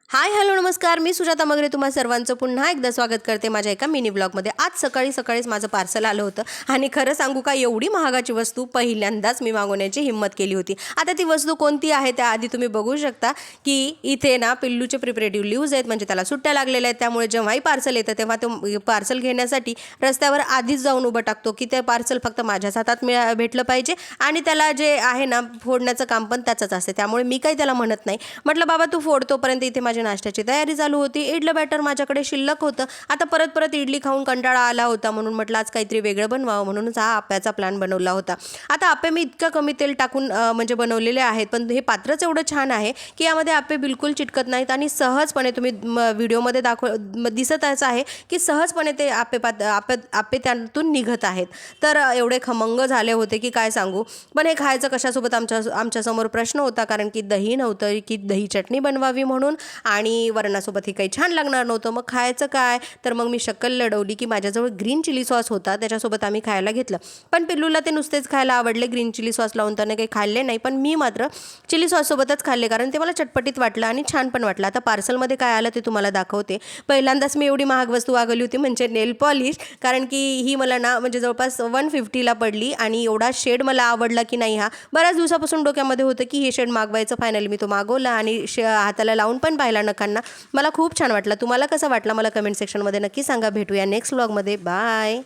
Hi hello नमस्कार, मी सुजाता मगरे तुम्हा सर्वांचं पुन्हा एकदा स्वागत करते माझ्या एका मिनी ब्लॉगमध्ये। आज सकाळीच माझं पार्सल आलं होतं आणि खरं सांगू का, एवढी महागाची वस्तू पहिल्यांदाच मी मागवण्याची हिम्मत केली होती। आता ती वस्तू कोणती आहे त्याआधी तुम्ही बघू शकता की इथे ना पिल्लूचे प्रिपरेटिव्ह लीव्ज आहेत, म्हणजे त्याला सुट्ट्या लागलेल्या आहेत। त्यामुळे जेव्हाही पार्सल येतं तेव्हा तो पार्सल घेण्यासाठी रस्त्यावर आधीच जाऊन उभं टाकतो की ते पार्सल फक्त माझ्याच हातात भेटलं पाहिजे आणि त्याला जे आहे ना फोडण्याचं काम पण त्याचंच असते। त्यामुळे मी काही त्याला म्हणत नाही, म्हटलं बाबा तू फोड। तोपर्यंत इथे माझी नाश्त्याची तयारी चालू होती। इडलं बॅटर माझ्याकडे शिल्लक होतं। आता परत इडली खाऊन कंटाळा आला होता, म्हणून म्हटलं आज काहीतरी वेगळं बनवावं, म्हणूनच हा आप्याचा प्लॅन बनवला होता। आता आप्पे मी इतकं कमी तेल टाकून म्हणजे बनवलेले आहेत, पण हे पात्रच एवढं छान आहे की यामध्ये आप्पे बिलकुल चिटकत नाहीत आणि सहजपणे तुम्ही व्हिडिओमध्ये दिसतच आहे की सहजपणे ते आप्पे त्यातून निघत आहेत। तर एवढे खमंग झाले होते की काय सांगू। पण हे खायचं कशासोबत आमच्यासमोर प्रश्न होता, कारण की दही नव्हतं की दही चटणी बनवावी म्हणून, आणि वरणासोबत हे काही छान लागणार नव्हतं। मग खायचं काय, तर मग मी शक्कल लढवली की माझ्याजवळ ग्रीन चिली सॉस होता, त्याच्यासोबत आम्ही खायला घेतलं। पण पिल्लूला ते नुसतेच खायला आवडले, ग्रीन चिली सॉस लावून त्याने काही खाल्ले नाही। पण मी मात्र चिली सॉससोबतच खाल्ले, कारण ते मला चटपटीत वाटलं आणि छान पण वाटलं। आता पार्सलमध्ये काय आलं ते तुम्हाला दाखवते। पहिल्यांदाच मी एवढी महाग वस्तू मागवली होती, म्हणजे नेल पॉलिश, कारण की ही मला ना म्हणजे जवळपास 150ला पडली आणि एवढा शेड मला आवडला की नाही, हा बऱ्याच दिवसापासून डोक्यामध्ये होतं की हे शेड मागवायचं। फायनली मी तो मागवला आणि हाताला लावून पण पाहिला नखांना। मला खूप छान वाटलं। तुम्हाला कसा वाटला मला कमेंट सेक्शनमध्ये नक्की सांगा। भेटूया नेक्स्ट व्लॉगमध्ये। बाय।